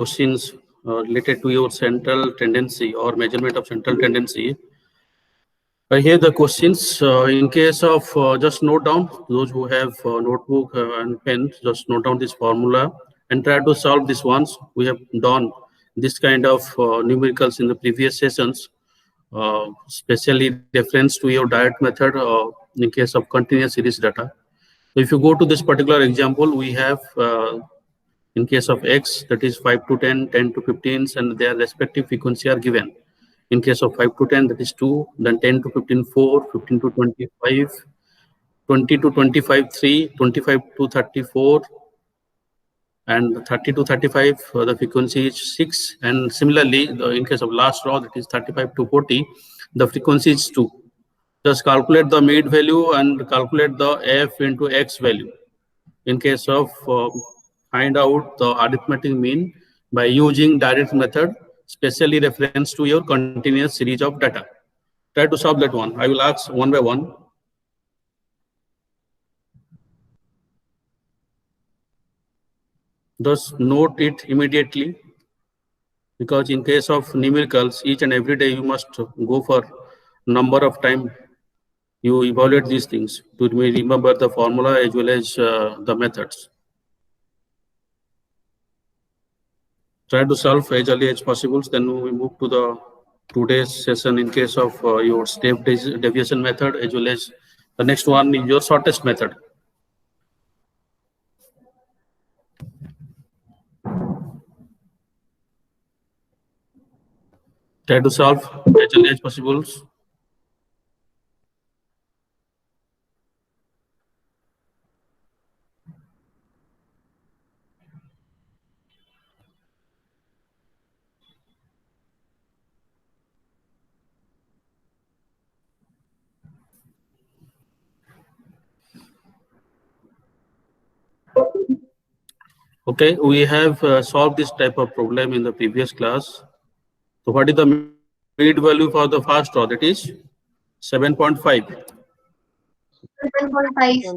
questions related to your central tendency or measurement of central tendency. Here the questions, in case of just note down, those who have notebook and pen, just note down this formula and try to solve this ones. We have done this kind of numericals in the previous sessions, especially reference to your direct method in case of continuous series data. So if you go to this particular example, we have in case of x, that is 5 to 10, 10 to 15, and their respective frequency are given. In case of 5 to 10, that is 2, then 10 to 15, 4, 15 to 25, 20 to 25, 3, 25 to 34, and 30 to 35, the frequency is 6. And similarly, in case of last row, that is 35 to 40, the frequency is 2. Just calculate the mid value and calculate the f into x value. In case of find out the arithmetic mean by using direct method, specially reference to your continuous series of data. Try to solve that one. I will ask one by one. Just note it immediately, because in case of numericals, each and every day you must go for number of time you evaluate these things to remember the formula as well as the methods. Try to solve as early as possible. Then we move to the today's session in case of your step deviation method, as well as the next one is your shortest method. Try to solve as early as possible. Okay, we have solved this type of problem in the previous class. So what is the mid value for the first row? That is 7.5. 7.5.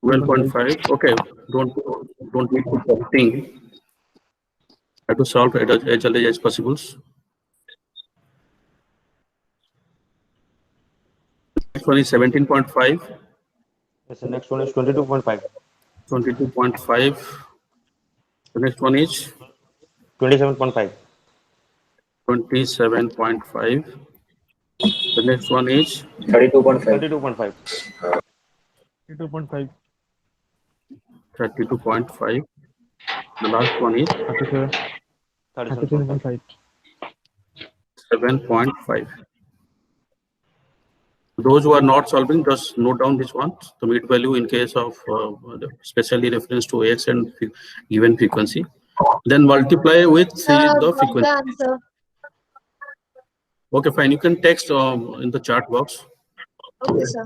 12.5. Okay, don't need to something. Try to solve it as early as possible. Next one is 17.5. Yes, the next one is 22.5. 22.5. The next one is 27.5. 27.5. The next one is 32.5. 32.5. 32.5. 32.5. The last one is 37.5. 7.5. Those who are not solving, just note down this one, the mid value in case of specially reference to x and given frequency. Then multiply with the frequency. Okay, fine. You can text in the chat box. Okay, sir.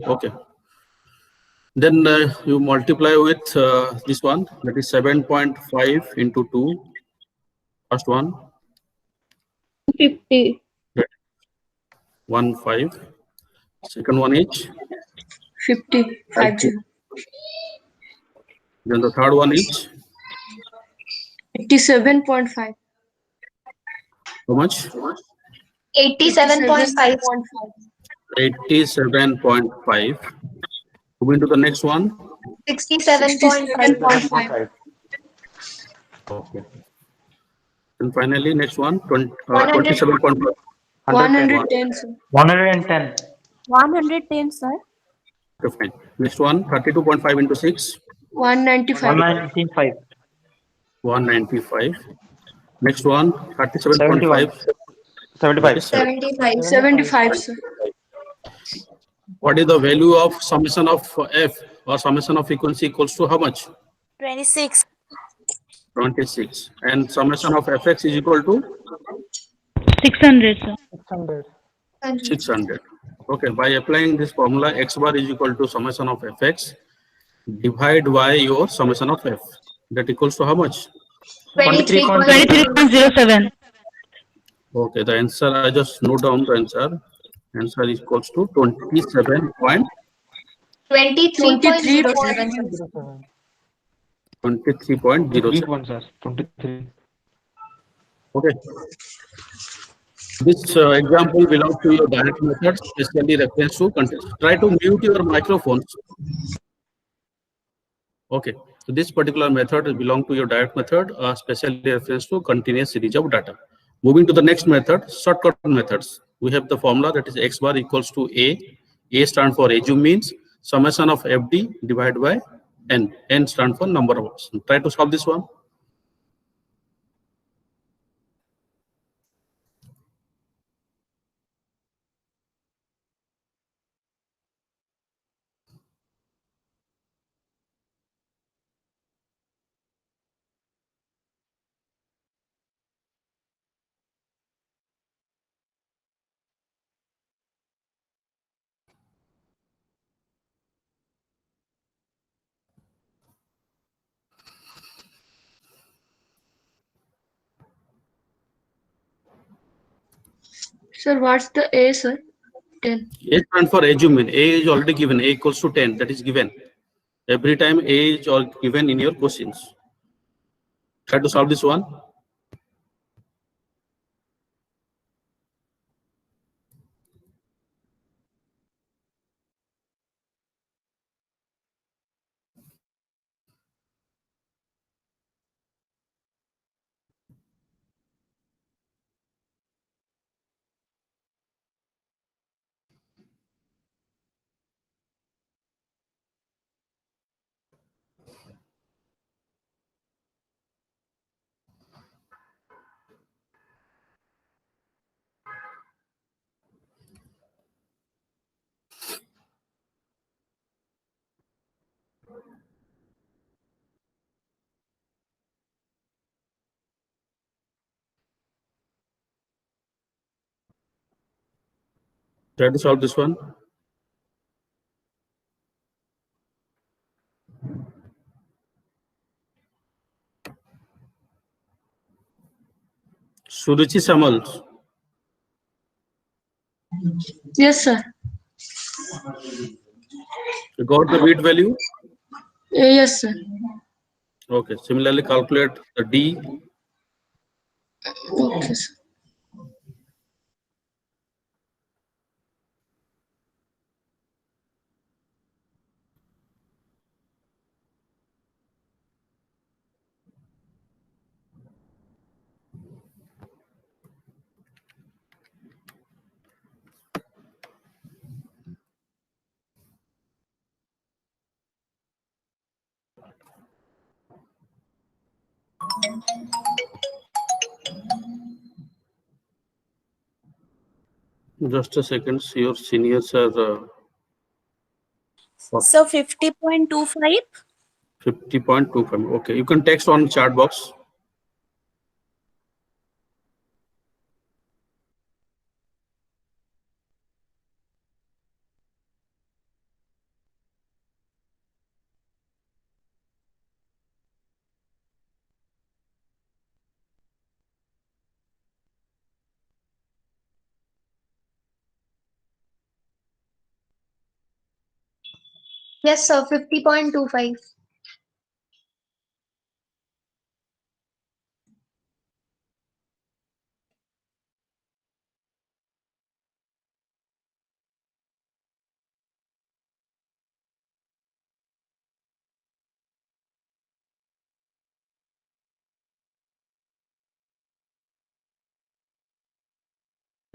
Okay. Then you multiply with this one, that is 7.5 into 2. First one. 50. 15. Second one is 50. 50. Then the third one is 87.5. how much? 87.5. 87.5. Moving to the next one. 67.5. Okay. And finally, next one, 27.5. 110, sir. 110. 110, sir. Okay, fine. Next one, 32.5 into 6. 195. 195. 195. Next one, 37.5. 75. 75. 75, sir. What is the value of summation of f or summation of frequency equals to how much? 26. 26. And summation of fx is equal to 600, sir. 600. Okay, by applying this formula, x bar is equal to summation of fx divide by your summation of f. That equals to how much? 23.07. Okay, the answer, I just note down the answer. Answer is equals to 27.07. 23.07. 23.07. one, sir. 23. Okay. This example belongs to your direct method, especially reference to context. Try to mute your microphones. Okay. So this particular method belongs to your direct method, especially reference to continuous series of data. Moving to the next method, shortcut methods. We have the formula that is x bar equals to A. A stands for age means summation of FD divided by N. N stands for number of hours. Try to solve this one. Sir, what's the A, sir? 10. A stands for age mean. A is already given. A equals to 10. That is given. Every time A is all given in your questions. Try to solve this one. Try to solve this one. Suruchi Samal. Yes, sir. You got the weight value? Yes, sir. Okay. Similarly, calculate the D. Okay, sir. Just a second. Your seniors are So 50.25. 50.25. Okay. You can text on chat box. Yes, sir. 50.25.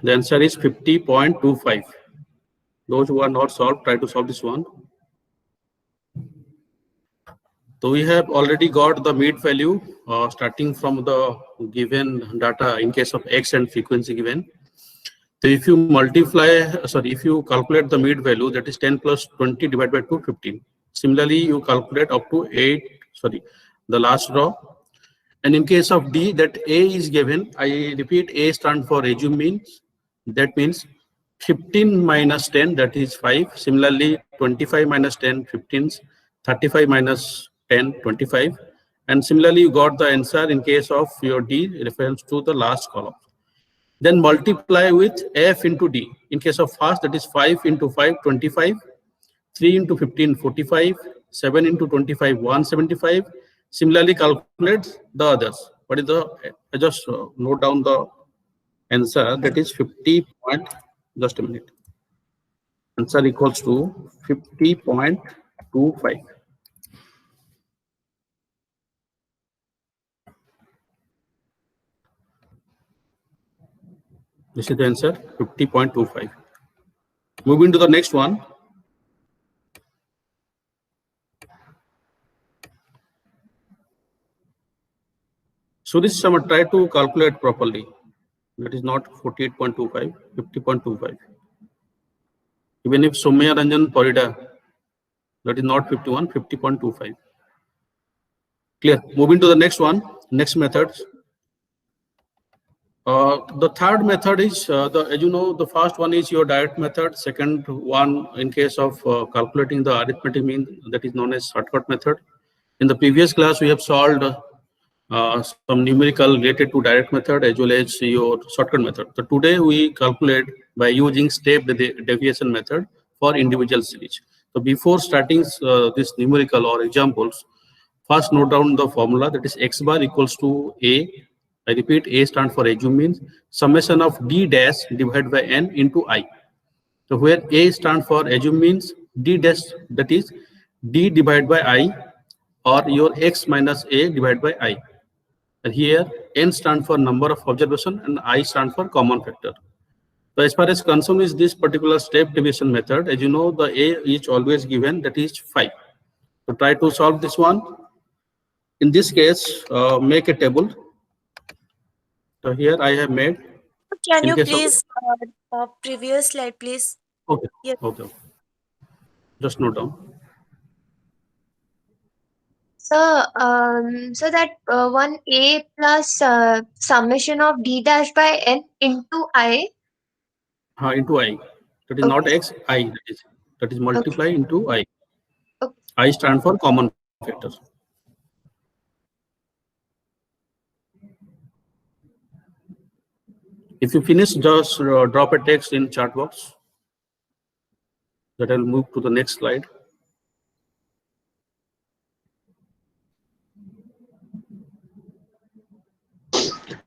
The answer is 50.25. Those who are not solved, try to solve this one. So we have already got the mid value starting from the given data in case of X and frequency given. So if you if you calculate the mid value, that is 10 plus 20 divided by 2, 15. Similarly, you calculate up to 8, the last row. And in case of D, that A is given. I repeat, A stands for age means. That means 15 minus 10, that is 5. Similarly, 25 minus 10, 15. 35 minus 10, 25. And similarly, you got the answer in case of your D reference to the last column. Then multiply with F into D. In case of first, that is 5 into 5, 25. 3 into 15, 45, 7 into 25, 175. Similarly, calculate the others. What is the, I just note down the answer, that is 50 point, just a minute. Answer equals to 50.25. This is the answer, 50.25. Moving to the next one. So this sum, try to calculate properly. That is not 48.25, 50.25. Even if Somya Ranjan Parida, that is not 51, 50.25. Clear. Moving to the next one, next method. The third method is, as you know, the first one is your direct method. Second one, in case of calculating the arithmetic mean, that is known as shortcut method. In the previous class, we have solved some numerical related to direct method as well as your shortcut method. So today we calculate by using step deviation method for individual series. So before starting this numerical or examples, first note down the formula, that is x bar equals to a. I repeat, a stands for assume means summation of d dash divided by n into I. So where a stands for assume means d dash, that is d divided by I, or your x minus a divided by I. And here n stands for number of observation and I stand for common factor. So as far as concerned is this particular step deviation method, as you know, the a is always given, that is 5. So try to solve this one. In this case, make a table. So here I have made. Can In you case of- please previous slide, please? Okay. Yes. Okay. Just note down. So that one a plus summation of d dash by n into I. Into I. That is not Okay. x, I. That is multiply into I. Okay. I stand for common factor. If you finish, just drop a text in chat box. That I'll move to the next slide.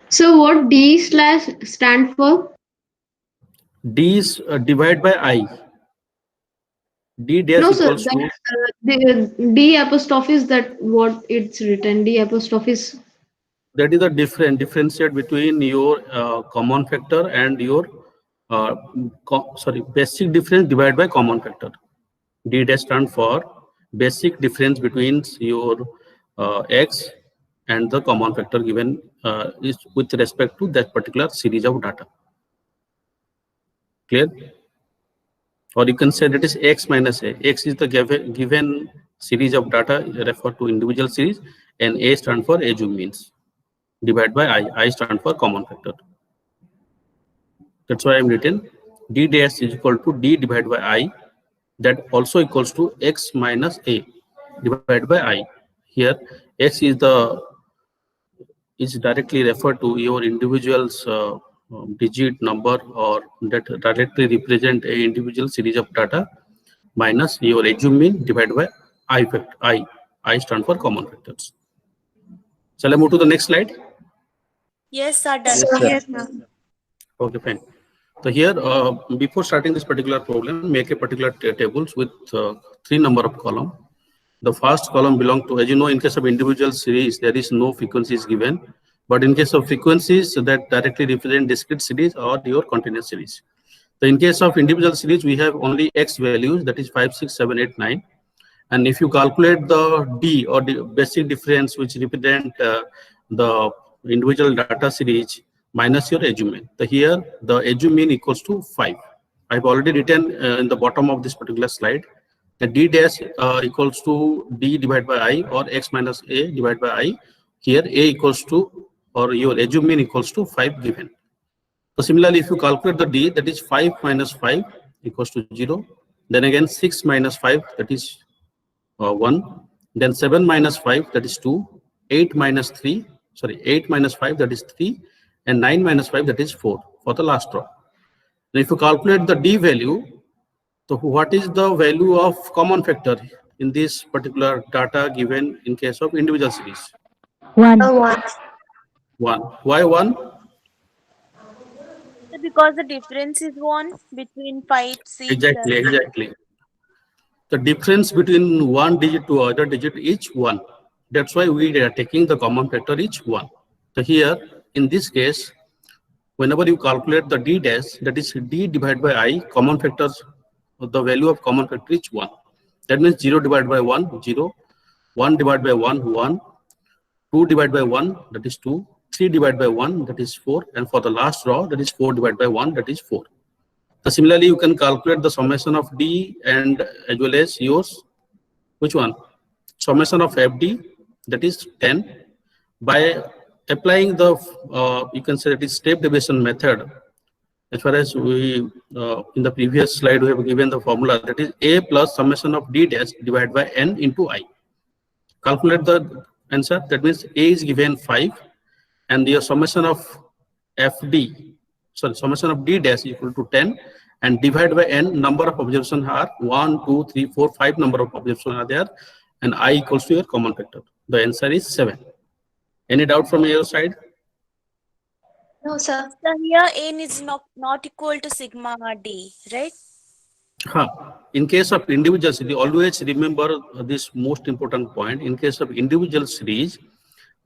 So what D slash stand for? D is divided by I. D dash No, sir. equals to, The D apostrophe is that what it's written. D apostrophe is. that is the differentiate between your common factor and your basic difference divided by common factor. D dash stand for basic difference between your x and the common factor given is with respect to that particular series of data. Clear? Or you can say that is x minus a. X is the given series of data referred to individual series, and a stand for assume means, divided by I. I stand for common factor. That's why I'm written d dash is equal to d divided by I. That also equals to x minus a divided by I. Here x is directly referred to your individual's digit number, or that directly represent a individual series of data, minus your assume mean divided by I factor. I stand for common factors. Shall I move to the next slide? Yes, sir. Done. Yes, sir. Okay, fine. So here, before starting this particular problem, make a particular tables with 3 number of column. The first column belong to, as you know, in case of individual series, there is no frequencies given. But in case of frequencies, that directly represent discrete series or your continuous series. So in case of individual series, we have only x values, that is 5, 6, 7, 8, 9. And if you calculate the D, or the basic difference, which represent the individual data series minus your assume mean. So here the assume mean equals to 5. I've already written in the bottom of this particular slide that D dash equals to D divided by I, or x minus a divided by I. Here a equals to, or your assume mean equals to 5 given. So similarly, if you calculate the D, that is 5 minus 5 equals to 0. Then again 6 minus 5, that is 1. Then 7 minus 5, that is 2. 8 minus 5, that is 3. And 9 minus 5, that is 4 for the last row. Now if you calculate the D value, So what is the value of common factor in this particular data given in case of individual series? 1. 1. 1. Why 1? Because the difference is 1 between 5, 6, Exactly, and exactly. The difference between one digit to other digit is 1. That's why we are taking the common factor is 1. So here, in this case, whenever you calculate the d dash, that is d divided by I, common factors, the value of common factor is 1. That means 0 divided by 1, 0, 1 divided by 1, 1, 2 divided by 1, that is 2, 3 divided by 1, that is 4, and for the last row, that is 4 divided by 1, that is 4. So similarly, you can calculate the summation of d and as well as yours. Which one? Summation of fd, that is 10. By applying the, you can say that is step deviation method. As far as we, in the previous slide, we have given the formula, that is a plus summation of d dash divided by n into I. Calculate the answer. That means a is given 5, and your summation of fd, sorry, summation of d dash equal to 10, and divided by n, number of observations are 1, 2, 3, 4, 5 number of observations are there, and I equals to your common factor. The answer is 7. Any doubt from your side? No, sir. so here n is not equal to sigma d, right? In case of individual series, always remember this most important point. In case of individual series,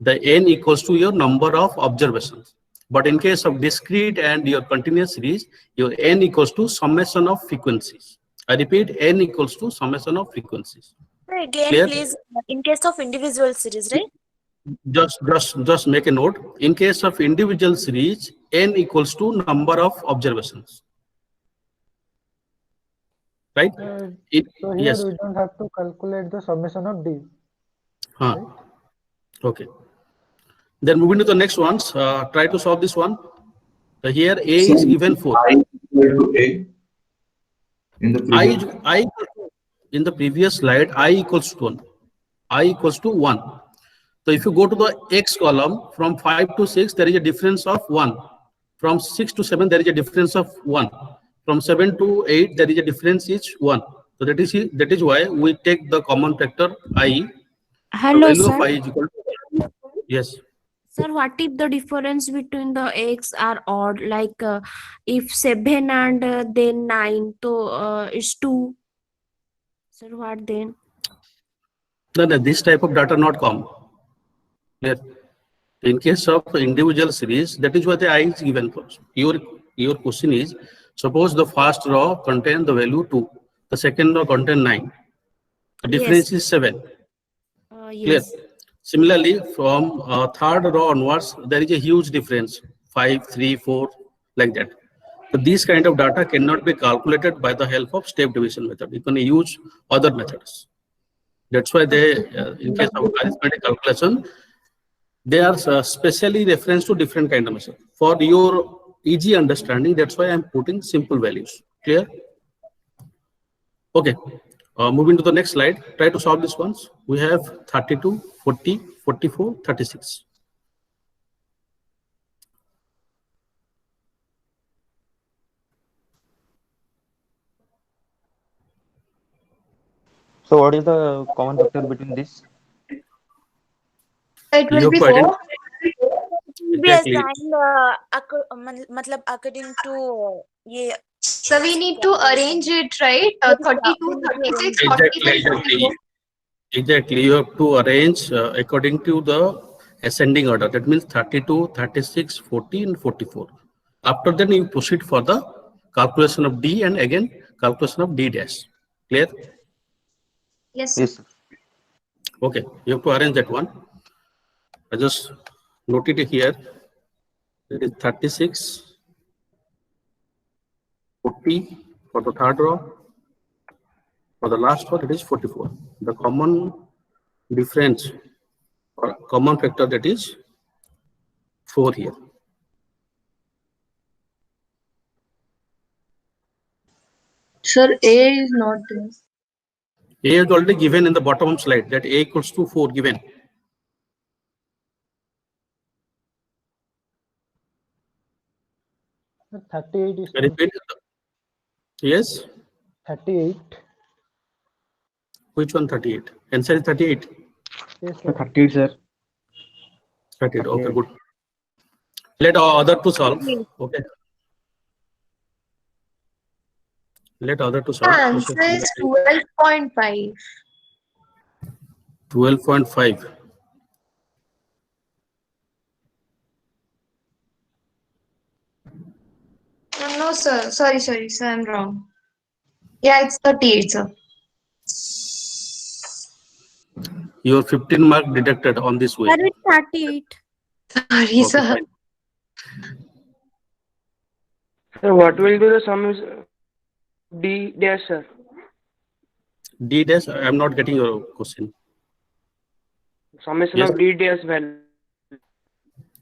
the n equals to your number of observations. But in case of discrete and your continuous series, your n equals to summation of frequencies. I repeat, n equals to summation of frequencies. So again, Clear? please, in case of individual series, right? Just make a note. In case of individual series, n equals to number of observations. Right? So here Yes. we don't have to calculate the summation of D. Okay. Then moving to the next ones. Try to solve this one. Here A is given 4. I equal to A in the previous. In the previous slide, I equals to 1. I equals to 1. So if you go to the X column, from 5 to 6, there is a difference of 1. From 6 to 7, there is a difference of 1. From 7 to 8, there is a difference is 1. So that is why we take the common factor I. Hello, The value sir. of I is equal to 1. Yes. Sir, what if the difference between the x are odd? Like if 7 and then 9, so it's 2. Sir, what then? No, this type of data not come. Clear? In case of individual series, that is what the I is given for. Your question is, suppose the first row contain the value 2, the second row contain 9. The difference is 7. Clear? Yes. Similarly, from third row onwards, there is a huge difference, 5, 3, 4, like that. So these kind of data cannot be calculated by the help of step division method. You can use other methods. That's why they, in case of arithmetic calculation, they are specially reference to different kind of method. For your easy understanding, that's why I'm putting simple values. Clear? Okay. Moving to the next slide. Try to solve these ones. We have 32, 40, 44, 36. So what is the common factor between this? It You will have be to 4. identify Will be exactly. assigned matlab according to yeah. So we need to arrange it, right? 32, 36, 45, 44. Exactly. You have to arrange according to the ascending order. That means 32, 36, 40, and 44. After that, you proceed for the calculation of D and again calculation of D dash. Clear? Yes, sir. Yes, sir. Okay. You have to arrange that one. I just noted it here. It is 36, 40 for the third row. For the last row, it is 44. The common difference or common factor, that is 4 here. Sir, A is not there. A is already given in the bottom slide, that A equals to 4 given. The 38 is I repeat. Yes. 38. Which one 38? Answer is 38. Yes, sir. 38, sir. 38. Okay, 38. good. Let other to solve. Okay. Let other to The solve. answer is 12.5. 12.5. No, sir. Sorry, sir. I'm wrong. Yeah, it's 38, sir. Your 15 mark deducted on this way. Sir, it's 38. Sorry, Okay, sir. fine. So what will be the sum is D dash, sir? D dash, I am not getting your question. Summation Yes. of D dash value.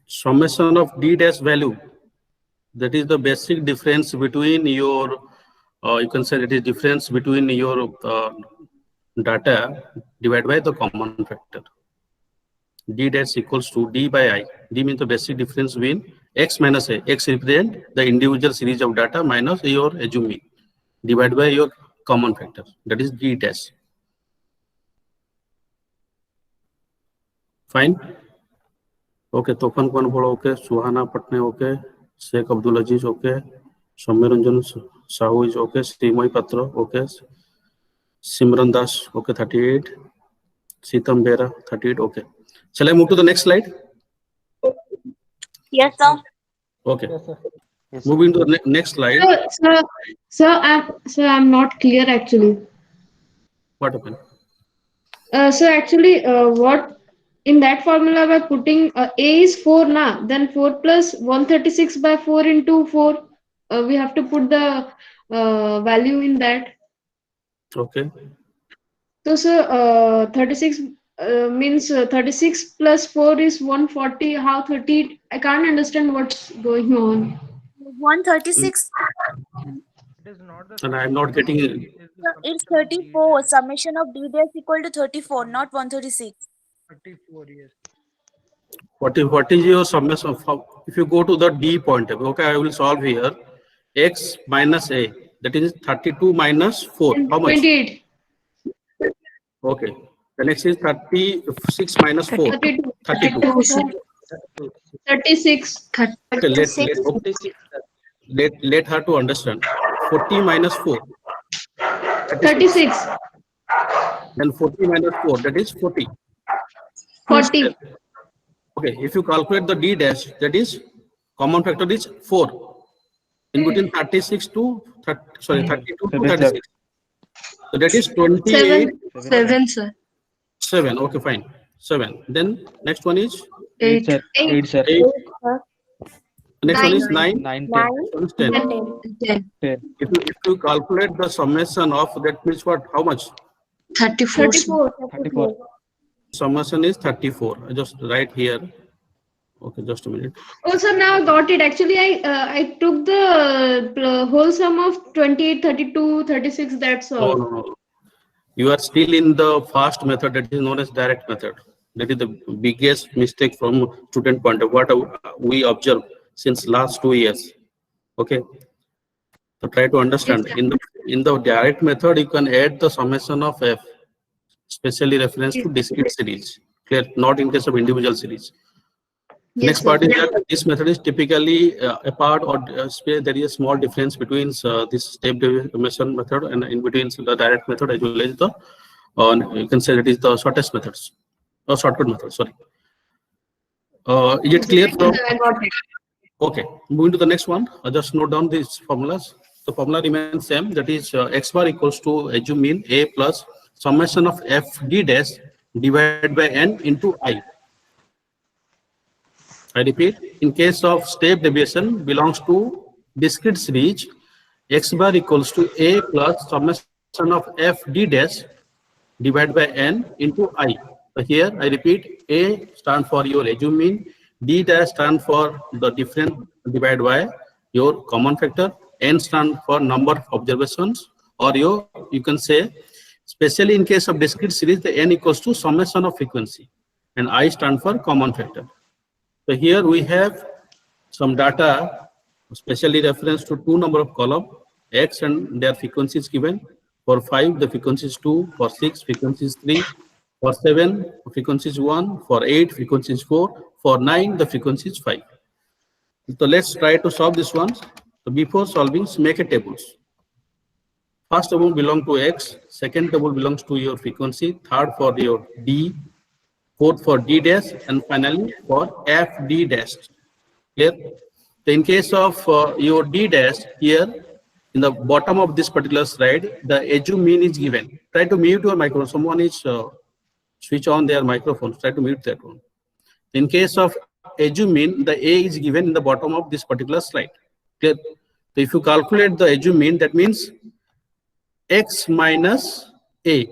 Summation of D dash value. That is the basic difference between your, you can say it is difference between your data divided by the common factor. D dash equals to D by I. D means the basic difference between X minus A. X represent the individual series of data minus your assumed mean divided by your common factor. That is D dash. Fine. Okay, Tofan Kwanbolo, okay, Suhana Patne, okay, Sheikh Abdul Aziz, okay, Samiranjan Sahu is okay, Srimai Patra, okay, Simran Das, okay, 38, Sitam Bera, 38, okay. Shall I move to the next slide? Yes, sir. Okay, Yes, sir. Yes, sir. moving to the next slide. I'm not clear actually. What happened? So actually, what in that formula by putting A is 4 na, then 4 plus 136 by 4 into 4. We have to put the value in that. Okay, So sir, 36 means 36 plus 4 is 140. How 30? I can't understand what's going on. 136. It is not the and I am summation not of getting D, it. it is the It's summation of D 34. dash. Summation of D dash equal to 34, not 136. 34, yes. What is your summation of, if you go to the D point, okay, I will solve here. X minus A, that is 32 minus 4. How much? 28. Okay. The next is 36 minus 4. 32. 32. 36. Okay, let her to understand. 40 minus 4. 36. Then 40 minus 4, that is 40. 40. Okay, if you calculate the D dash, that is common factor is 4. In between 36 to 32 to 36. So that is 28. 7, sir. 7. Okay, fine. 7. Then next one is 8, sir. 8, sir. 8. Next one is 9. 9, 10. 9 One is 10. and 10. 10. If you calculate the summation of that means what? How much? 34. 34. 34. Summation is 34. I just write here. Okay, just a minute. Oh, sir, now I got it. Actually, I took the whole sum of 28, 32, 36. That's No, all. no, no. You are still in the first method that is known as direct method. That is the biggest mistake from student point of what we observe since last 2 years. Okay. So try to understand. In the direct method, you can add the summation of F, especially reference to discrete series. Clear? Not in case of individual series. Next part is that this method is typically a part or there is a small difference between this step deviation method and in between the direct method as well as the you can say that is the shortest methods or shortcut method. Sorry. Is it clear? I got it. Okay. Moving to the next one. Just note down these formulas. The formula remains same. That is x bar equals to assume mean A plus summation of f d dash divided by n into I. I repeat, in case of step deviation belongs to discrete series, x bar equals to A plus summation of f d dash divided by n into I. So here I repeat, A stand for your assumed mean, D dash stand for the difference divided by your common factor, n stand for number of observations, or you can say, especially in case of discrete series, the n equals to summation of frequency, and I stand for common factor. So here we have some data, especially reference to two number of column, x and their frequency is given. For 5, the frequency is 2. For 6, frequency is 3. For 7, frequency is 1. For 8, frequency is 4. For 9, the frequency is 5. So let's try to solve this one. So before solving, make a tables. First table belongs to X. Second table belongs to your frequency. Third for your D. Fourth for D dash. And finally for F D dash. Clear? So in case of your D dash here, in the bottom of this particular slide, the edu mean is given. Try to mute your microphone. Someone is switch on their microphone. Try to mute that one. In case of edu mean, the A is given in the bottom of this particular slide. Clear? So if you calculate the edu mean, that means X minus A.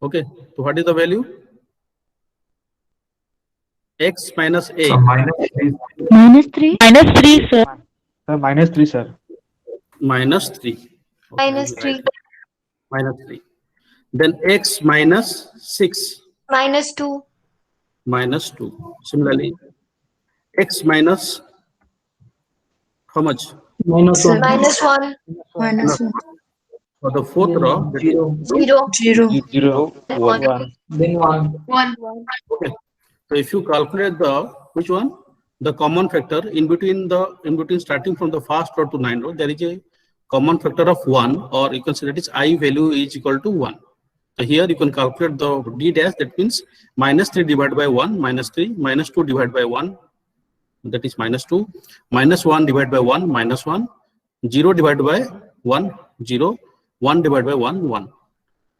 Okay. So what is the value? X minus A. So Minus 3. Minus 3, sir. Sir, minus 3, sir. Minus 3. Okay, Minus 3. right. Minus 3. Then X minus 6. Minus 2. Minus 2. Similarly, X minus how much? Minus 1. Minus 1. Minus 1. For the fourth row, that is 0. 0. 0, 1. 1. okay. So if you calculate the which one? The common factor in between starting from the first row to 9 row, there is a common factor of 1, or you can say that is I value is equal to 1. So here you can calculate the D dash, that means minus 3 divided by 1, minus 3, minus 2 divided by 1, that is minus 2, minus 1 divided by 1, minus 1, 0 divided by 1, 0, 1 divided by 1, 1.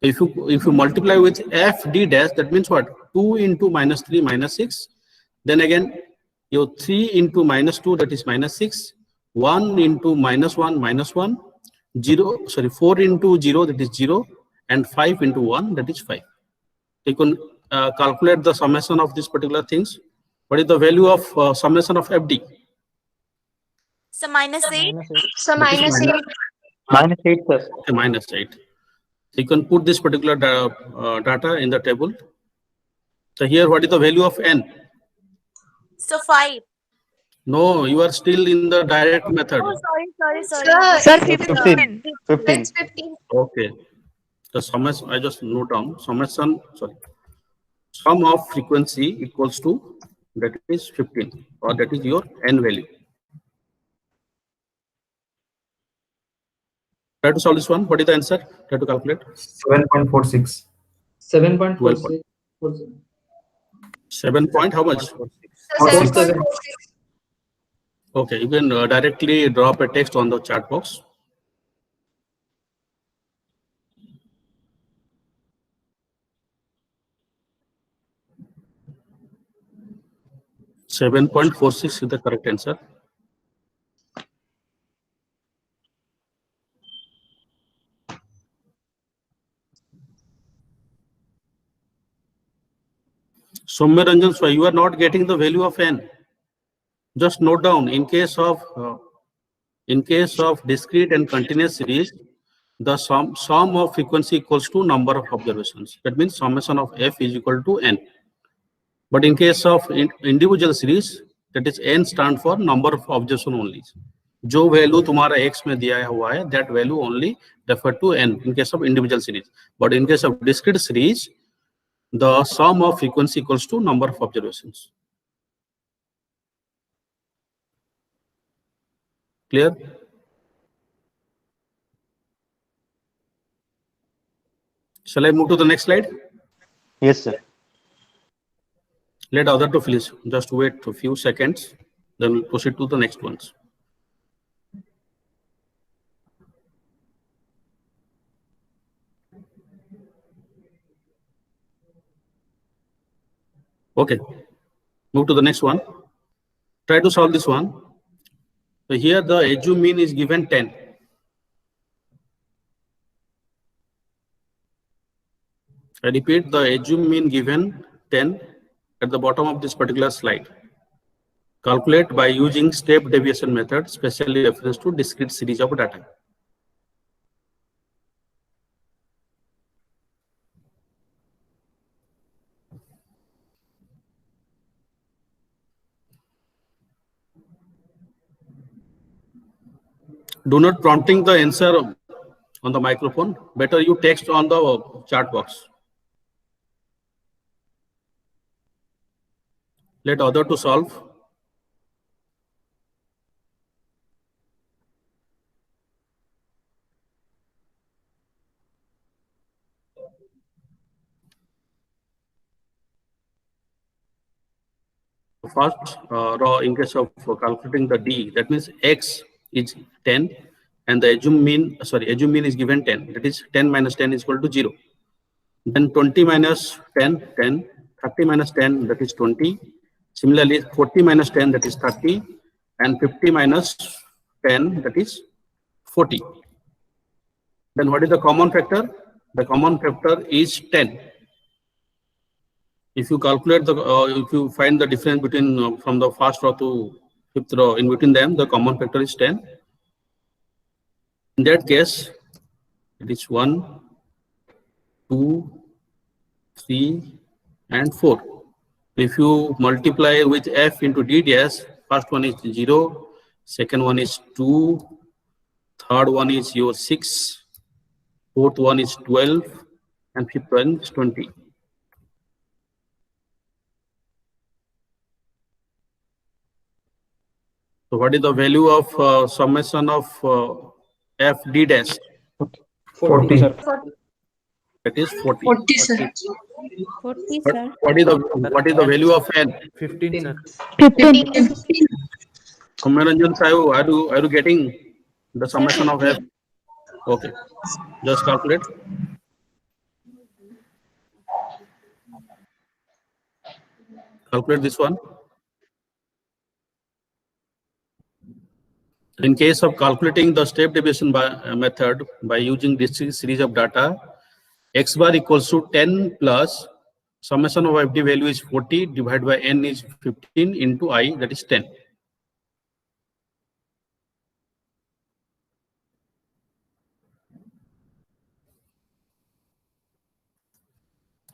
If you multiply with F D dash, that means what? 2 into minus 3, minus 6. Then again, your 3 into minus 2, that is minus 6. 1 into minus 1, minus 1. 4 into 0, that is 0. And 5 into 1, that is 5. You can calculate the summation of these particular things. What is the value of summation of FD? So minus 8. So minus 8. Minus 8, sir. Okay, minus 8. So you can put this particular data in the table. So here, what is the value of N? So 5. No, you are still in the direct method. Oh, sorry. Sir, 15. 15. it's 15. Okay. The summation, I just note down, summation, sorry. Sum of frequency equals to, that is 15, or that is your N value. Try to solve this one. What is the answer? Try to calculate. 7.46. 7.46. 7 point, how much? So 7.46. Okay, you can directly drop a text on the chat box. .46 is the correct answer. Soumya Ranjan, so you are not getting the value of N. Just note down, in case of discrete and continuous series, the sum of frequency equals to number of observations. That means summation of F is equal to N. But in case of individual series, that is N stand for number of observation only. जो value तुम्हारा X में दिया हुआ है, that value only refer to N in case of individual series. But in case of discrete series, the sum of frequency equals to number of observations. Clear? Shall I move to the next slide? Yes, sir. Let other to finish. Just wait a few seconds, then we'll proceed to the next ones. Okay, move to the next one. Try to solve this one. So here the edu mean is given 10. I repeat, the edu mean given 10 at the bottom of this particular slide. Calculate by using step deviation method, specially reference to discrete series of data. Do not prompting the answer on the microphone. Better you text on the chat box. Let other to solve. First, raw in case of calculating the D, that means X is 10 and the assume mean is given 10. That is 10 minus 10 is equal to 0. Then 20 minus 10, 10, 30 minus 10, that is 20. Similarly, 40 minus 10, that is 30, and 50 minus 10, that is 40. Then what is the common factor? The common factor is 10. If you calculate the, if you find the difference between from the first row to fifth row, in between them, the common factor is 10. In that case, it is 1, 2, 3, and 4. If you multiply with f into d dash, first one is 0, second one is 2, third one is your 6, fourth one is 12, and fifth one is 20. So what is the value of summation of f d dash? 40. That is 40. 40, sir. 40, But sir. what is the value of n? 15, sir. 15. Somaranjan Sayu, are you getting the summation of f? Okay, just calculate. Calculate this one. In case of calculating the step deviation method by using discrete series of data, x bar equals to 10 plus summation of FD value is 40 divided by n is 15 into I, that is 10.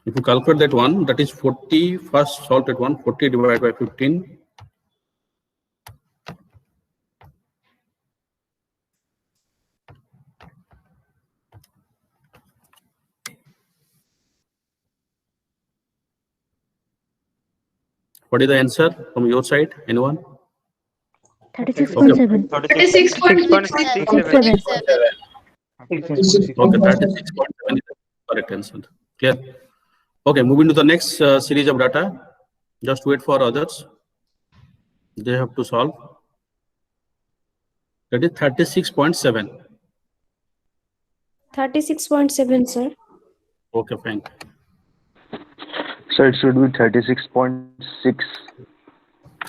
If you calculate that one, that is 40, first solve that one, 40 divided by 15. What is the answer from your side? Anyone? 36.7. 36.67. Okay, 36.7 is the correct answer. Clear? Okay, moving to the next series of data. Just wait for others. They have to solve. That is 36.7. 36.7, sir. Okay, fine. So it should be 36.6.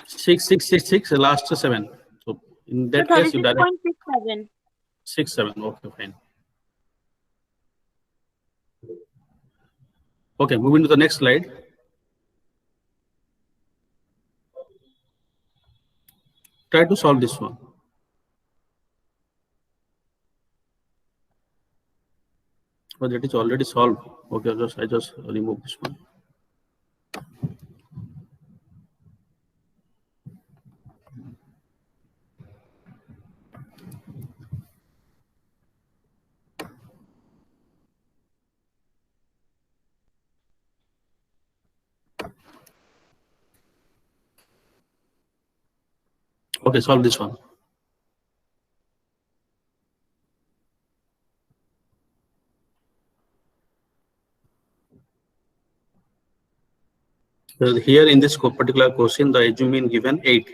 6666, last 7. So in that case, you direct 36.67. 67. Okay, fine. Okay, moving to the next slide. Try to solve this one. But that is already solved. Okay, I just remove this one. Okay, solve this one. So here in this particular question, the assume given 8.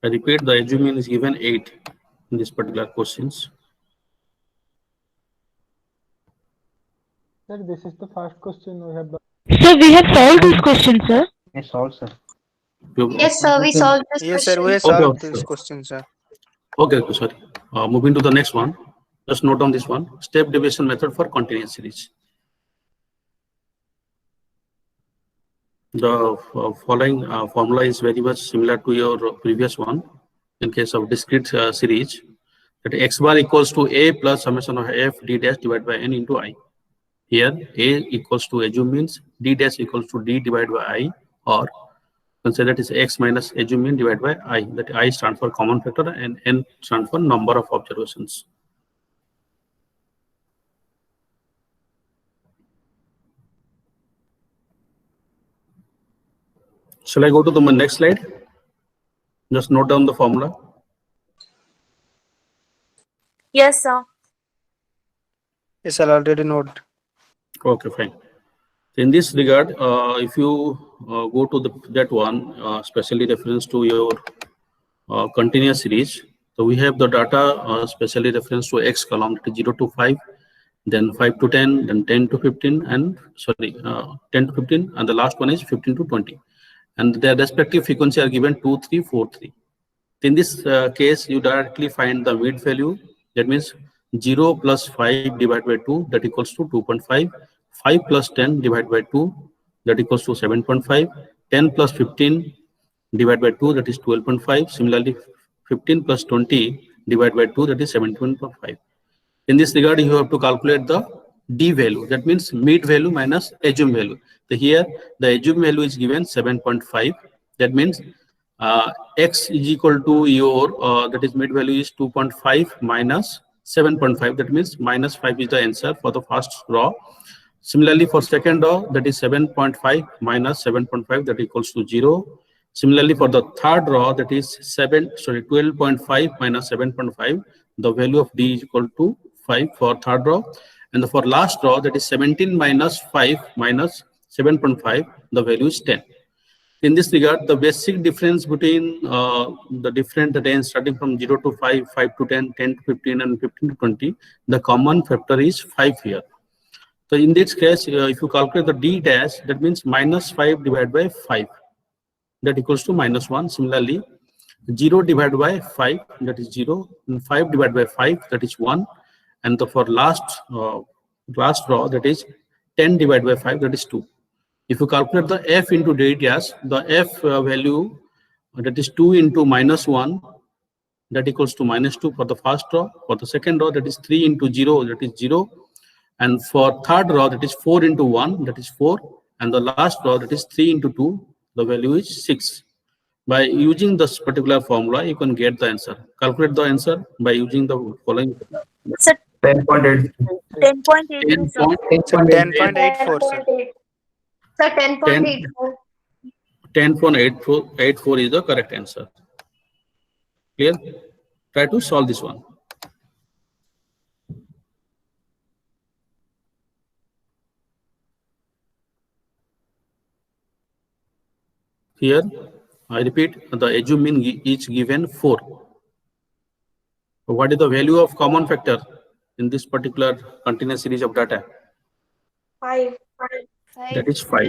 I repeat, the assume is given 8 in this particular questions. Sir, this is the first question we have done. Sir, we have solved this question, sir. Yes, also. Yes, sir, we solved this Yes, sir. We question. have solved Okay. this question, sir. Okay, sorry. Moving to the next one. Just note down this one. Step deviation method for continuous series. The following formula is very much similar to your previous one. In case of discrete series, that x bar equals to a plus summation of f d dash divided by n into I. Here a equals to assume means d dash equals to d divided by I, or can say that is x minus assumed mean divided by I. That I stands for common factor and n stands for number of observations. Shall I go to the next slide? Just note down the formula. Yes, sir. Yes, sir, already noted. Okay, fine. In this regard, if you go to that one, specially reference to your continuous series. So we have the data specially reference to X column, that is 0 to 5, then 5 to 10, then 10 to 15, and 10 to 15, and the last one is 15 to 20. And their respective frequency are given 2, 3, 4, 3. In this case, you directly find the mid value. That means 0 plus 5 divided by 2, that equals to 2.5. 5 plus 10 divided by 2, that equals to 7.5. 10 plus 15 divided by 2, that is 12.5. Similarly, 15 plus 20 divided by 2, that is 17.5. In this regard, you have to calculate the D value. That means mid value minus assumed value. So here, the assumed value is given 7.5. That means X is equal to your, that is mid value is 2.5 minus 7.5. That means minus 5 is the answer for the first row. Similarly, for second row, that is 7.5 minus 7.5, that equals to 0. Similarly, for the third row, that is 12.5 minus 7.5, the value of D is equal to 5 for third row. And for last row, that is 17 minus 5 minus 7.5, the value is 10. In this regard, the basic difference between the different range starting from 0 to 5, 5 to 10, 10 to 15, and 15 to 20, the common factor is 5 here. So in this case, if you calculate the D dash, that means minus 5 divided by 5, that equals to minus 1. Similarly, 0 divided by 5, that is 0, and 5 divided by 5, that is 1. And for last row, that is 10 divided by 5, that is 2. If you calculate the F into D dash, the F value, that is 2 into minus 1, that equals to minus 2 for the first row. For the second row, that is 3 into 0, that is 0. And for third row, that is 4 into 1, that is 4. And the last row, that is 3 into 2, the value is 6. By using this particular formula, you can get the answer. Calculate the answer by using the following. So 10.8. 10.82, sir. 10.84, sir. So 10.84. 10.84 is the correct answer. Clear? Try to solve this one. Here, I repeat, the assumed mean is given 4. So what is the value of common factor in this particular continuous series of data? 5. That is 5.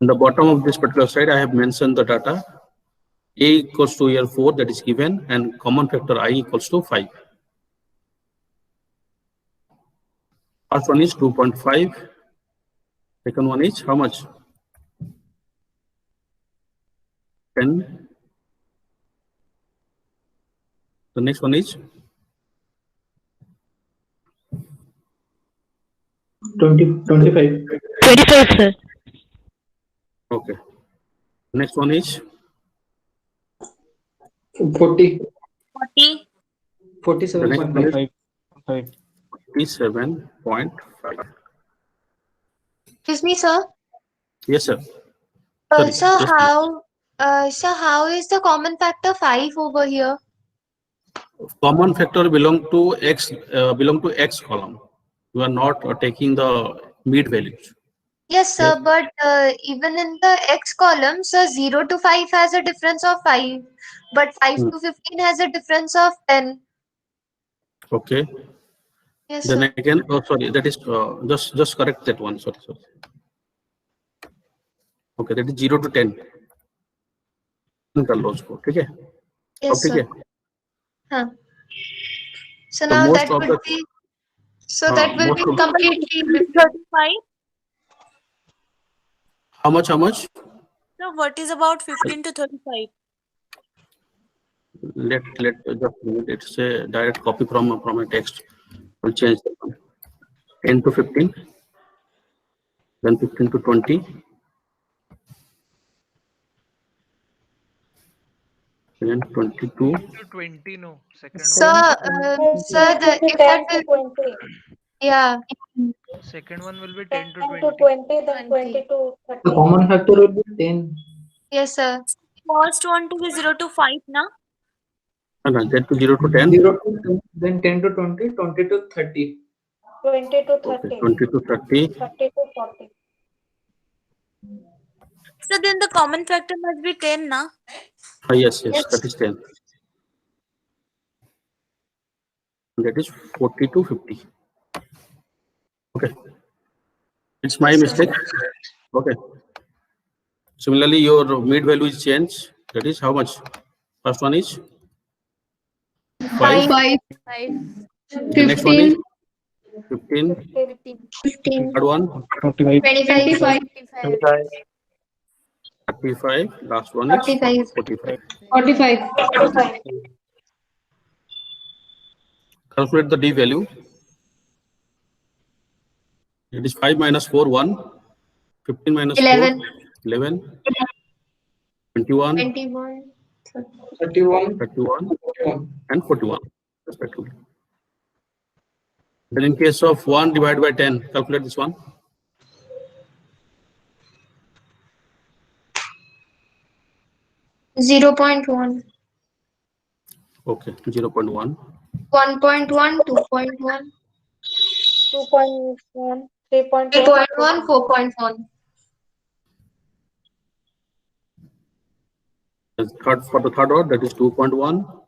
In the bottom of this particular slide, I have mentioned the data. A equals to here 4, that is given, and common factor I equals to 5. First one is 2.5. Second one is how much? 10. The next one is 25. 25, sir. okay. Next one is 40. 40. 47.5. 47.5. Excuse me, sir. Yes, sir. So Sorry, yes, how is the common factor 5 over here? common factor belong to X column. You are not taking the mid values. Yes, sir, but even in the X column, so 0 to 5 has a difference of 5, but 5 to 15 has a difference of 10. Okay. Yes, Then sir. again, oh sorry, that is just correct that one. Sorry. Okay, that is 0 to 10. Okay. Yes, sir. Huh. So So now most that of would the be, so that will be most of- completely 35. How much? So what is about 15 to 35? Let just it's a direct copy from a text. We'll change that one. 10 to 15, then 15 to 20, Then 22. 10 to 20, no. Second Sir, one. sir, if that will, yeah, Second one will be 10 to 20. 20. The common factor will be 10. yes, sir. First one to be 0 to 5, na? And 10 to 0 to 10. 0 to 10, then 10 to 20, 20 to 30. 20 to Okay, 30. 20 to 30. 30 to 40. So then the common factor must be 10, na? Yes, that is 10. That is 40 to 50. Okay, it's my mistake. Okay. Similarly, your mid value is changed. That is how much? First one is 5. 5, The next one is 15, 15. 15, Third one 25. 25, 25. 35. Last one is 45. 45. 45. Calculate the D value. It is 5 minus 4, 1. 15 minus 11, 4, 11. 21, 21, 31, 31, 41. and 41, respectively. Then in case of 1 divided by 10, calculate this one. zero point 1, Okay, 0.1. 1.1, 2.1, 2.1, 3.1, 3.1, 4.1. For the third order, that is 2.1.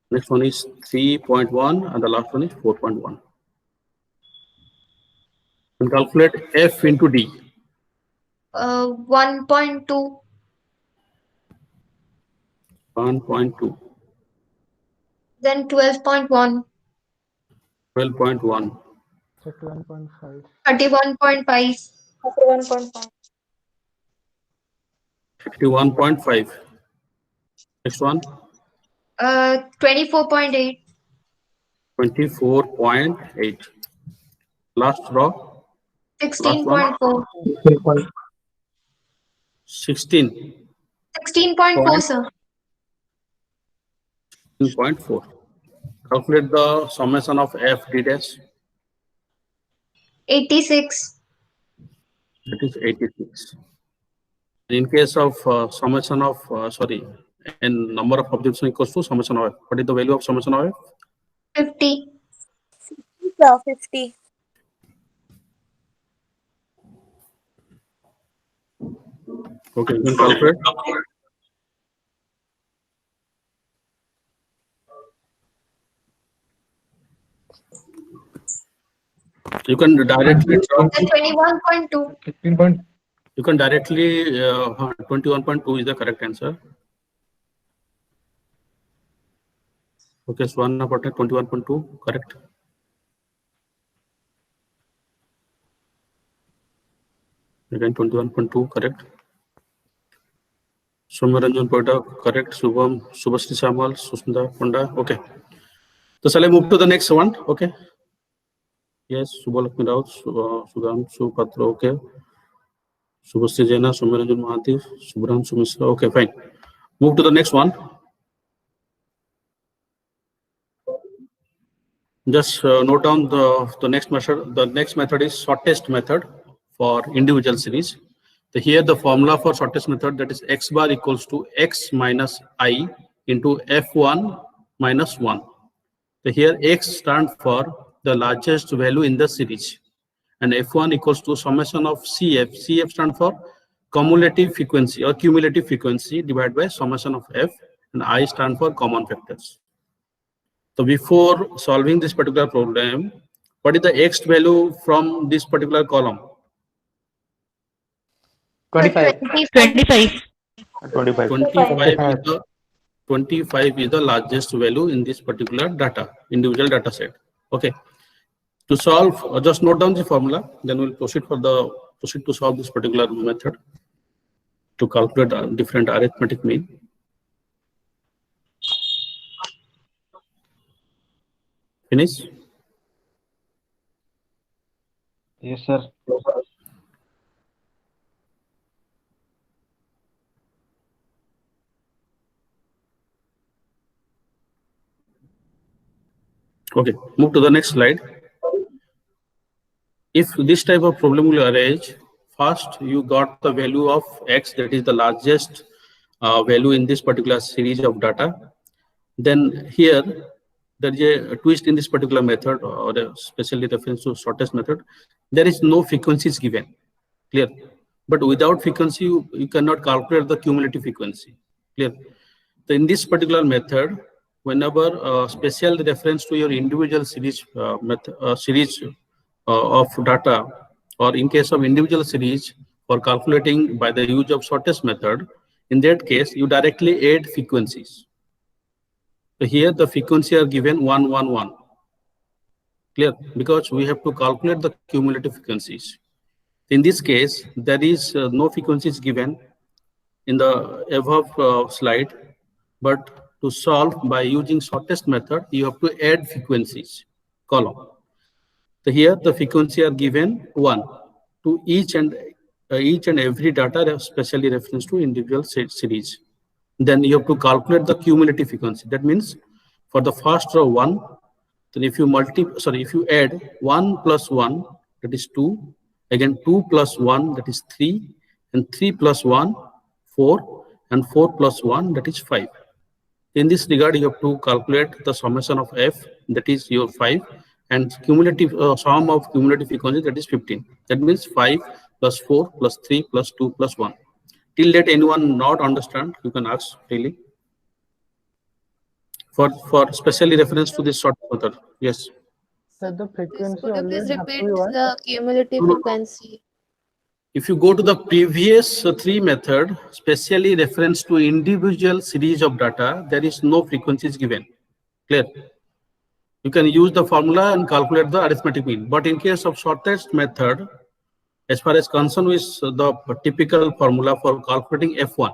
Next one is 3.1, and the last one is 4.1. And calculate F into D. 1.2, 1.2, then 12.1, 12.1, 31.5. 31.5, 31.5, 51.5. Next one, 24.8, 24.8. Last row, last one, 16.4, 16. 16.4, sir. 16.4. Calculate the summation of F D dash. 86, That is 86. In case of summation of, n number of observation equals to summation of F. What is the value of summation of F? 50, 50. Okay, you can calculate. You can directly draw. 21.2, 15. You can directly 21.2 is the correct answer. Okay, so 21.2 correct. Again 21.2 correct. Somaranjan Poeta correct. Subham, Subhasri Samal, Susmita Panda. Okay. So shall I move to the next one? Okay. Yes, Subhalakshmi Rao, Sudhanshu Patra. Okay. Subhasri Jaina, Somaranjan Mahathi, Subhanshu Mishra. Okay, fine. Move to the next one. Just note down the next method. The next method is shortest method for individual series. So here the formula for shortest method, that is x bar equals to x minus I into f1 minus 1. So here x stands for the largest value in the series, and f1 equals to summation of cf. Cf stands for cumulative frequency or cumulative frequency divided by summation of f, and I stand for common factors. So before solving this particular problem, what is the x value from this particular column? 25. 25. 25. 25 is the largest value in this particular individual data set. Okay. To solve, just note down the formula, then we'll proceed to solve this particular method to calculate different arithmetic mean. Finish? Yes, sir. Okay, move to the next slide. If this type of problem will arise, first you got the value of x, that is the largest value in this particular series of data. Then here there is a twist in this particular method, or especially reference to shortest method. There is no frequencies given, clear? But without frequency, you cannot calculate the cumulative frequency, clear? So in this particular method, whenever special reference to your individual series of data, or in case of individual series for calculating by the use of shortest method, in that case you directly add frequencies. So here the frequency are given 1, 1, 1. Clear? Because we have to calculate the cumulative frequencies. In this case, there is no frequencies given in the above slide, but to solve by using shortest method, you have to add frequencies column. So here the frequency are given 1 to each and every data, especially reference to individual series. Then you have to calculate the cumulative frequency. That means for the first row 1, then if you add 1 plus 1, that is 2, again 2 plus 1, that is 3, and 3 plus 1, 4, and 4 plus 1, that is 5. In this regard, you have to calculate the summation of f, that is your 5, and cumulative sum of cumulative frequency, that is 15. That means 5 plus 4 plus 3 plus 2 plus 1. Till that anyone not understand, you can ask really. For specially reference to this short method. Yes. So the frequency Could you always please have to repeat be 1. the cumulative frequency? If you go to the previous 3 method, specially reference to individual series of data, there is no frequencies given. Clear? You can use the formula and calculate the arithmetic mean. But in case of shortest method, as far as concerned with the typical formula for calculating F1.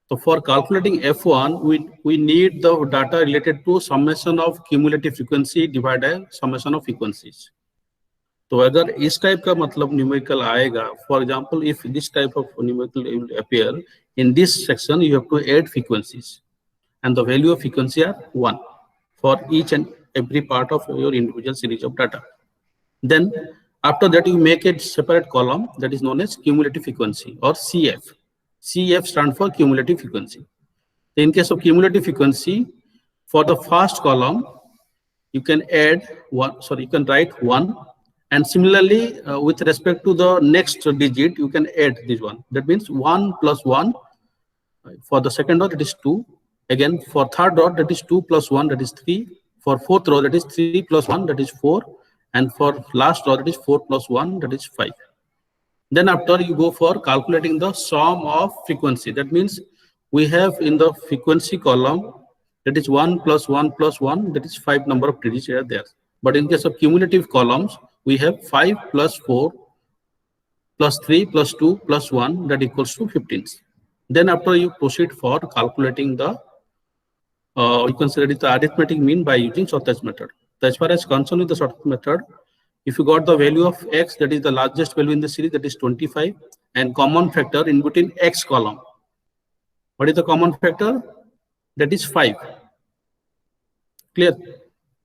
So for calculating F1, we need the data related to summation of cumulative frequency divided by summation of frequencies. तो अगर इस type का मतलब numerical आएगा, for example if this type of numerical will appear in this section, you have to add frequencies and the value of frequency are 1 for each and every part of your individual series of data. Then after that you make a separate column that is known as cumulative frequency or CF. CF stands for cumulative frequency. In case of cumulative frequency, for the first column you can add you can write 1. And similarly, with respect to the next digit, you can add this one. That means 1 plus 1. For the second row, that is 2. Again, for third row, that is 2 plus 1, that is 3. For fourth row, that is 3 plus 1, that is 4. And for last row, that is 4 plus 1, that is 5. Then after you go for calculating the sum of frequency. That means we have in the frequency column, that is 1 plus 1 plus 1, that is 5 number of digits are there. But in case of cumulative columns, we have 5 plus 4 plus 3 plus 2 plus 1, that equals to 15. Then after you proceed for calculating the, you consider it the arithmetic mean by using shortest method. So as far as concerned with the shortest method, if you got the value of x, that is the largest value in the series, that is 25, and common factor in between x column. What is the common factor? That is 5. Clear?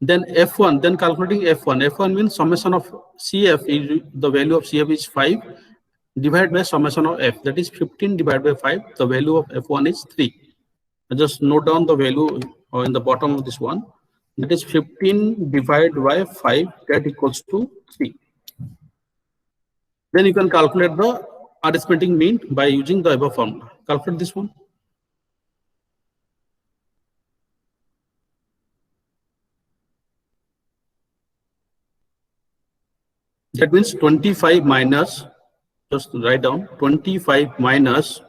Then F1, then calculating F1. F1 means summation of CF, is the value of CF is 5 divided by summation of F, that is 15 divided by 5. The value of F1 is 3. Just note down the value in the bottom of this one. That is 15 divided by 5, that equals to 3. Then you can calculate the arithmetic mean by using the above formula. Calculate this one. That means 25 minus, just write down 25 minus,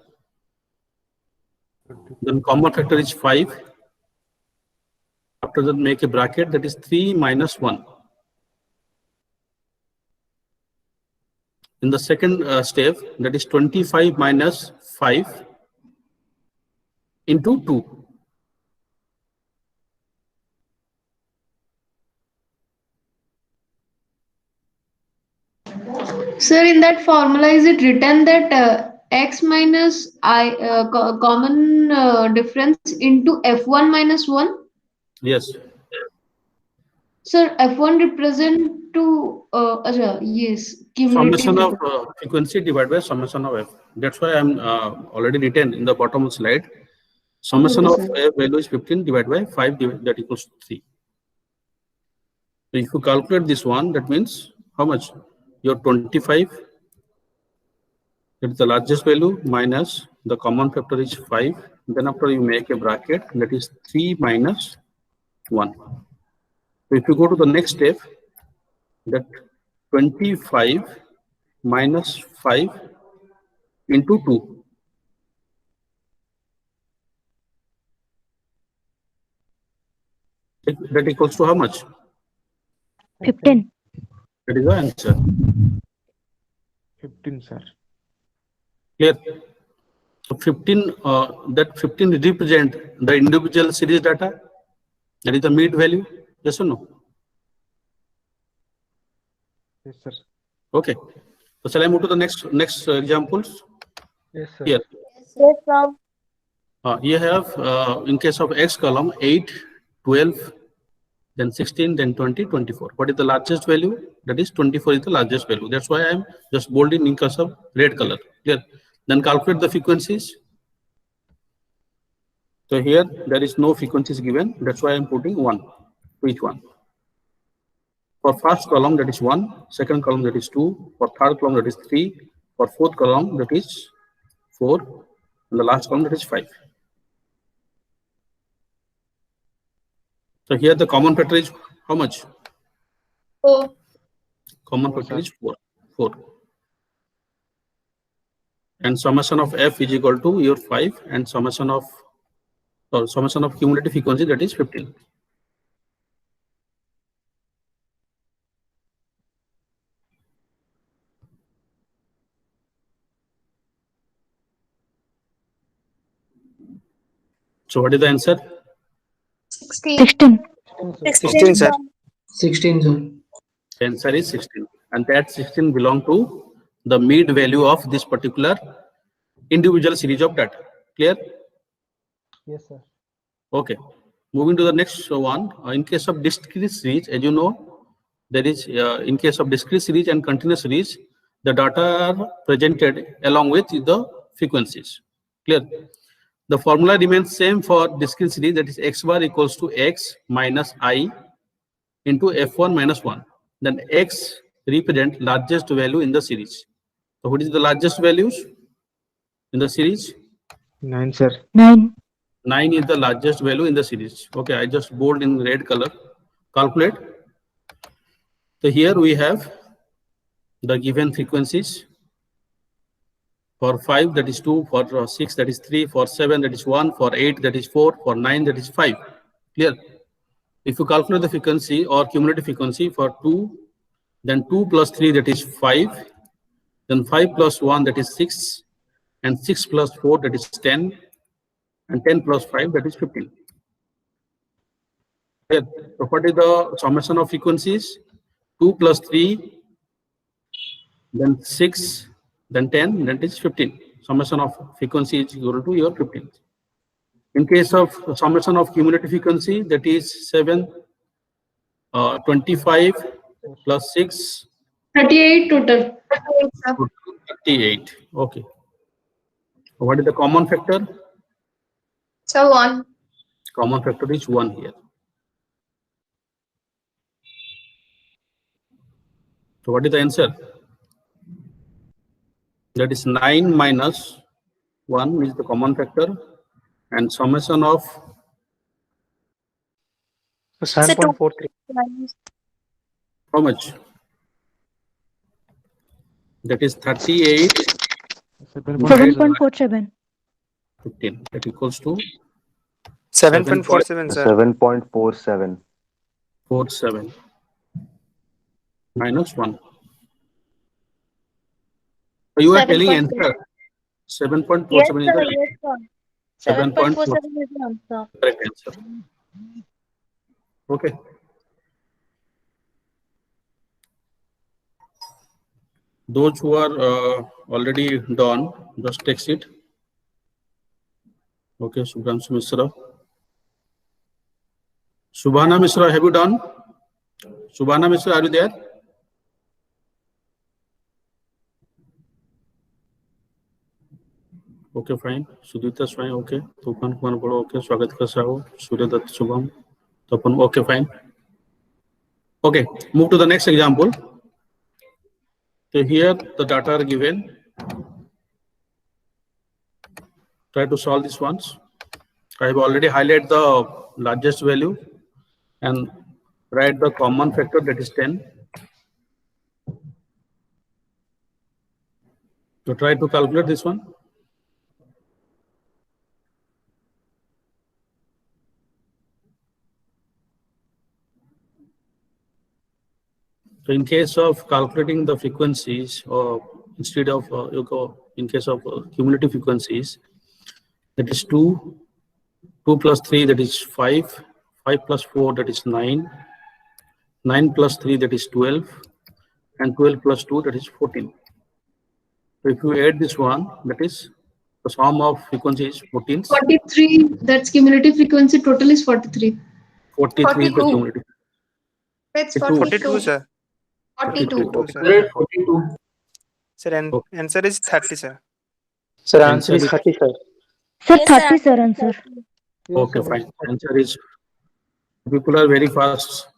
then common factor is 5. After that, make a bracket, that is 3 minus 1. In the second step, that is 25 minus 5 into 2. Sir, in that formula, is it written that x minus I common difference into f1 minus 1? Yes. Sir, F1 represent to yes, cumulative. Summation of frequency divided by summation of f. That's why I'm already written in the bottom slide. Summation Okay, of sir. f value is 15 divided by 5 that equals to 3. So if you calculate this one, that means how much? Your 25, that is the largest value, minus the common factor is 5. Then after you make a bracket, that is 3 minus 1. So if you go to the next step, that 25 minus 5 into 2. That equals to how much? 15. That is the answer. 15, sir. Clear? So 15, that 15 represent the individual series data. That is the mid value. Yes or no? Yes, sir. Okay. So shall I move to the next examples? Yes, sir. Here. Yes, sir. You have, in case of X column, 8, 12, then 16, then 20, 24. What is the largest value? That is 24 is the largest value. That's why I'm just bolding in case of red color. Clear? Then calculate the frequencies. So here, there is no frequencies given. That's why I'm putting 1 to each one. For first column, that is 1. Second column, that is 2. For third column, that is 3. For fourth column, that is 4. And the last column, that is 5. So here the common factor is how much? 4. Common factor is 4. 4. And summation of f is equal to your 5 and summation of cumulative frequency, that is 15. So what is the answer? 16. 16. 16, sir. 16, sir. The answer is 16. And that 16 belong to the mid value of this particular individual series of data. Clear? Yes, sir. Okay. Moving to the next one. In case of discrete series, as you know, there is, in case of discrete series and continuous series, the data are presented along with the frequencies. Clear? The formula remains same for discrete series, that is x bar equals to x minus I into f1 minus 1. Then x represent largest value in the series. So what is the largest values in the series? 9, sir. 9. 9 is the largest value in the series. Okay, I just bold in red color. Calculate. So here we have the given frequencies. For 5, that is 2. For 6, that is 3. For 7, that is 1. For 8, that is 4. For 9, that is 5. Clear? If you calculate the frequency or cumulative frequency for 2, then 2 plus 3, that is 5. Then 5 plus 1, that is 6. And 6 plus 4, that is 10. And 10 plus 5, that is 15. Clear? So what is the summation of frequencies? 2 plus 3, then 6, then 10, that is 15. Summation of frequency is equal to your 15. In case of summation of cumulative frequency, that is 7, 25 plus 6, 38 total. 38. Okay. What is the common factor? So 1. Common factor is 1 here. So what is the answer? That is 9 minus 1 is the common factor, and summation of 7.43. how much? That is 38. 7.47. 15. That equals to 7.47, sir. 7.47. 47 minus 1. So you are telling answer 7.47 Yes, is sir. the Yes, sir. 7.47 is the answer. correct answer. Okay. Those who are already done, just text it. Okay, Subhanshu Mishra. Subhana Mishra, have you done? Subhana Mishra, are you there? Okay, fine. Sudhita Swai, okay. Tufan Kumar Bolo, okay. Swagat Kasao, Surya Dutt Shubham. Tapan, okay, fine. Okay, move to the next example. So here the data are given. Try to solve these ones. I have already highlighted the largest value and write the common factor, that is 10. So try to calculate this one. So in case of calculating the frequencies, or instead of in case of cumulative frequencies, that is 2, 2 plus 3, that is 5, 5 plus 4, that is 9, 9 plus 3, that is 12, and 12 plus 2, that is 14. So if you add this one, that is the sum of frequencies 14. 43, that's cumulative frequency, total is 43. 43 is the cumulative. It's 42, sir. 42. 42, sir. 42. Sir, answer is 30, sir. Sir, answer is 30, sir. Sir, Yes, 30, sir, answer. Okay, fine. Answer is, people are very fast.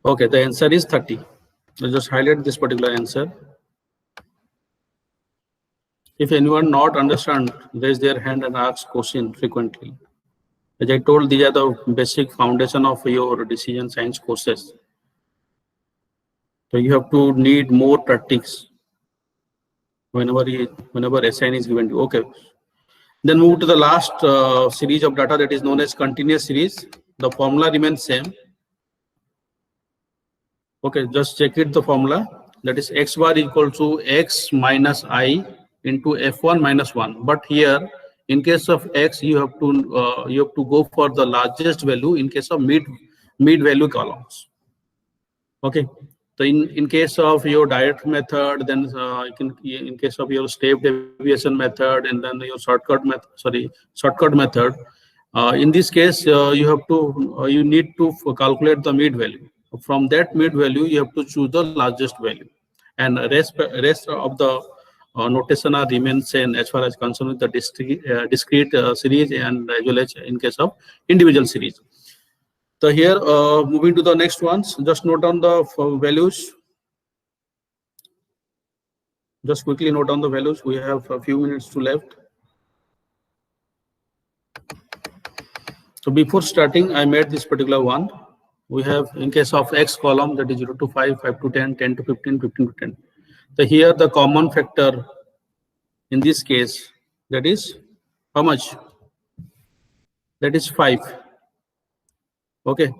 Okay, the answer is 30. I'll just highlight this particular answer. If anyone not understand, raise their hand and ask question frequently. As I told, these are the basic foundation of your decision science courses. So you have to need more practice whenever SN is given to you. Okay. Then move to the last series of data, that is known as continuous series. The formula remains same. Okay, just check it, the formula. That is x bar equal to x minus I into f1 minus 1. But here, in case of x, you have to go for the largest value in case of mid value columns. Okay. So in case of your direct method, then in case of your step deviation method, and then your shortcut method. In this case, you need to calculate the mid value. From that mid value, you have to choose the largest value, and rest of the notation are remain same as far as concerned with the discrete series, and as well as in case of individual series. So here, moving to the next ones, just note down the values. Just quickly note down the values. We have a few minutes to left. So before starting, I made this particular one. We have, in case of x column, that is 0 to 5, 5 to 10, 10 to 15, 15 to 10. So here the common factor in this case, that is how much? That is 5. Okay.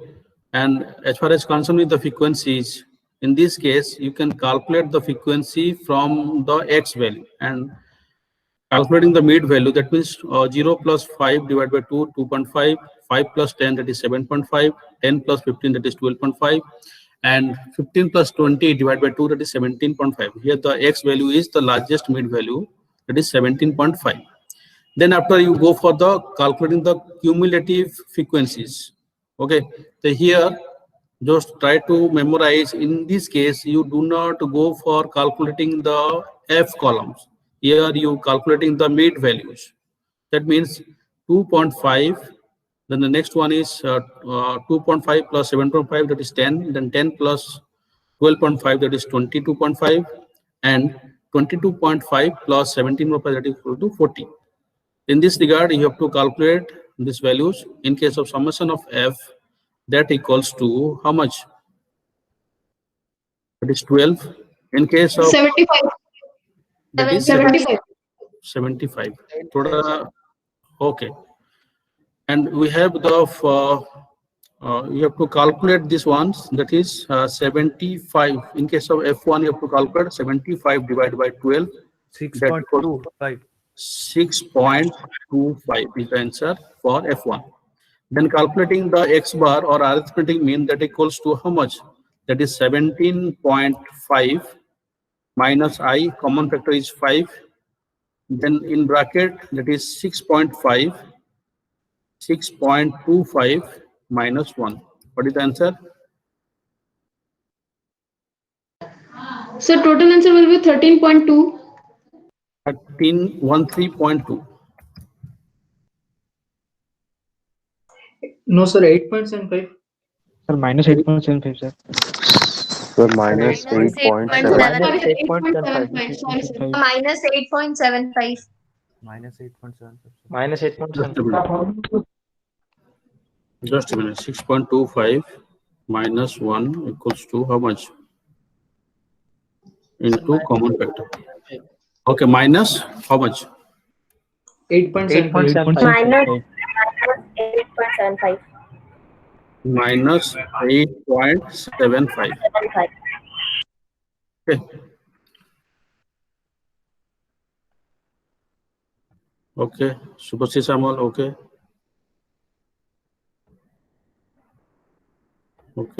And as far as concerned with the frequencies, in this case, you can calculate the frequency from the x value, and calculating the mid value, that means 0 plus 5 divided by 2, 2.5, 5 plus 10, that is 7.5, 10 plus 15, that is 12.5, and 15 plus 20 divided by 2, that is 17.5. Here the x value is the largest mid value, that is 17.5. Then after you go for the calculating the cumulative frequencies. Okay, so here just try to memorize. In this case, you do not go for calculating the f columns. Here you calculating the mid values. That means 2.5. Then the next one is 2.5 plus 7.5, that is 10. Then 10 plus 12.5, that is 22.5. And 22.5 plus 17.5, that is equal to 40. In this regard, you have to calculate these values. In case of summation of f, that equals to how much? That is 12. In case of 75. that is 75. 75. Okay. And we have the you have to calculate these ones. That is 75. In case of f1, you have to calculate 75 divided by 12. 6.25. 6.25 is the answer for f1. Then calculating the x bar or arithmetic mean, that equals to how much? That is 17.5 minus I, common factor is 5. Then in bracket, that is 6.5, 6.25 minus 1. What is the answer? So total answer will be 13.2. 13.2. No, sir, 8.75. Sir, minus 8.75, sir. So minus Minus 8.7. 8.75. Sorry, sir. Minus 8.75. minus 8.7. Minus Just a 8.75. minute. Just a minute. 6.25 minus 1 equals to how much? Into common factor. Okay, minus how much? 8.75. Minus 8.75. Okay. Okay. Super Samal, okay.